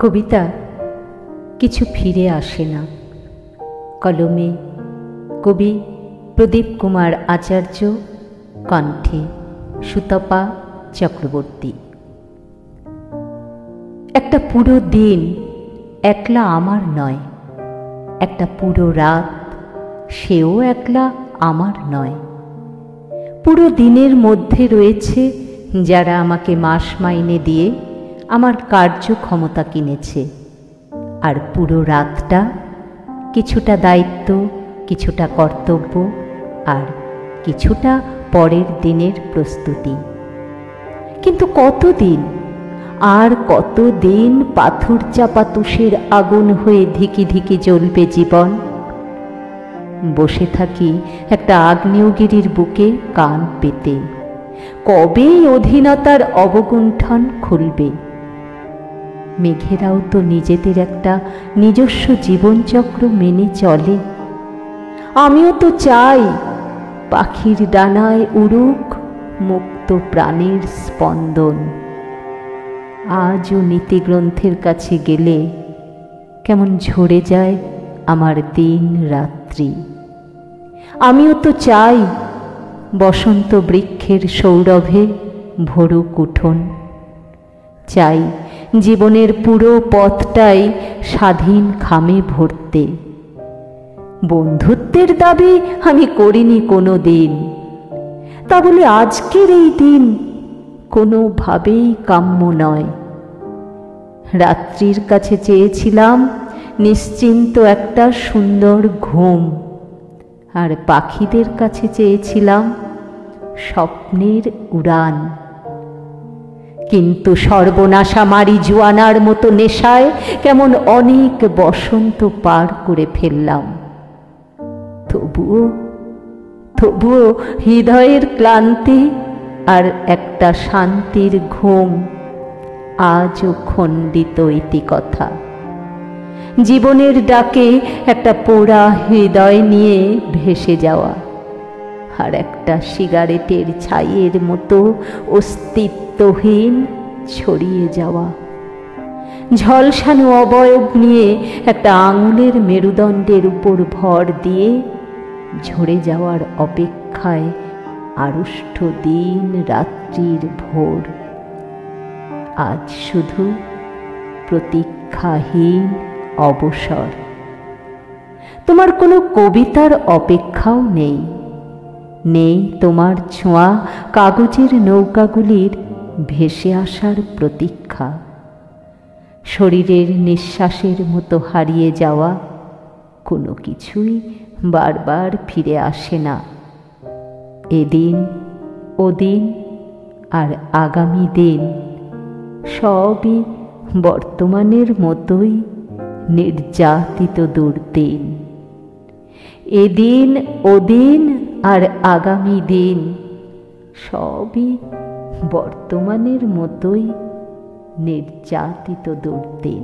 কবিতা কিছু ফিরে আসে না। কলমে কবি প্রদীপ কুমার আচার্য, কণ্ঠে সুতপা চক্রবর্তী। একটা পুরো দিন একলা আমার নয়, একটা পুরো রাত সেও একলা আমার নয়। পুরো দিনের মধ্যে রয়েছে যারা আমাকে মাস মাইনে দিয়ে আমার কার্যক্ষমতা কিনেছে, আর পুরো রাতটা কিছুটা দায়িত্ব, কিছুটা কর্তব্য, আর কিছুটা পরের দিনের প্রস্তুতি। কিন্তু কতদিন আর কতদিন পাথর চাপা তুষের আগুন হয়ে ধিকি ধিকি জ্বলবে জীবন? বসে থাকি একটা আগ্নেয়গিরির বুকে কান পেতে। কবে অধীনতার অবগুণ্ঠন খুলবে? মেঘেরাও তো নিজেদের একটা নিজস্ব জীবনচক্র মেনে চলে। আমিও তো চাই পাখির ডানায় উড়ুক মুক্ত প্রাণের স্পন্দন। আজও নীতিগ্রন্থের কাছে গেলে কেমন ঝরে যায় আমার দিন রাত্রি। আমিও তো চাই বসন্ত বৃক্ষের সৌরভে ভরুক উঠোন। চাই জীবনের পুরো পথটাই স্বাধীন খামে ভরতে। বন্ধুত্বের দাবি আমি করিনি কোনো দিন, তা বলে আজকের এই দিন কোনোভাবেই কাম্য নয়। রাত্রির কাছে চেয়েছিলাম নিশ্চিন্ত একটা সুন্দর ঘুম, আর পাখিদের কাছে চেয়েছিলাম স্বপ্নের উড়ান। কিন্তু সর্বনাশা মারি জুয়ানার মতো নেশায় কেমন অনেক বসন্ত পার করে ফেললাম। তবুও হৃদয়ের ক্লান্তি আর একটা শান্তির ঘুম আজও খণ্ডিত ইতিকথা। জীবনের ডাকে একটা পোড়া হৃদয় নিয়ে ভেসে যাওয়া, আর একটা সিগারেটের ছাইয়ের মতো অস্তিত্বহীন ছড়িয়ে যাওয়া। ঝলসানো অবয়ব নিয়ে একটা আঙুলের মেরুদণ্ডের উপর ভর দিয়ে ঝরে যাওয়ার অপেক্ষায় আড়ষ্ট দিন রাত্রির ভোর। আজ শুধু প্রতীক্ষাহীন অবসর। তোমার কোনো কবিতার অপেক্ষাও নেই, নেই তোমার ছোঁয়া কাগজের নৌকাগুলির ভেসে আসার প্রতীক্ষা। শরীরের নিঃশ্বাসের মতো হারিয়ে যাওয়া কোনো কিছুই বারবার ফিরে আসে না। এদিন ওদিন আর আগামী দিন সবই বর্তমানের মতোই নির্যাতিত দুর্দিন। এদিন ওদিন আর আগামী দিন সবই বর্তমানের মতোই নির্যাতিত দুর্দিন।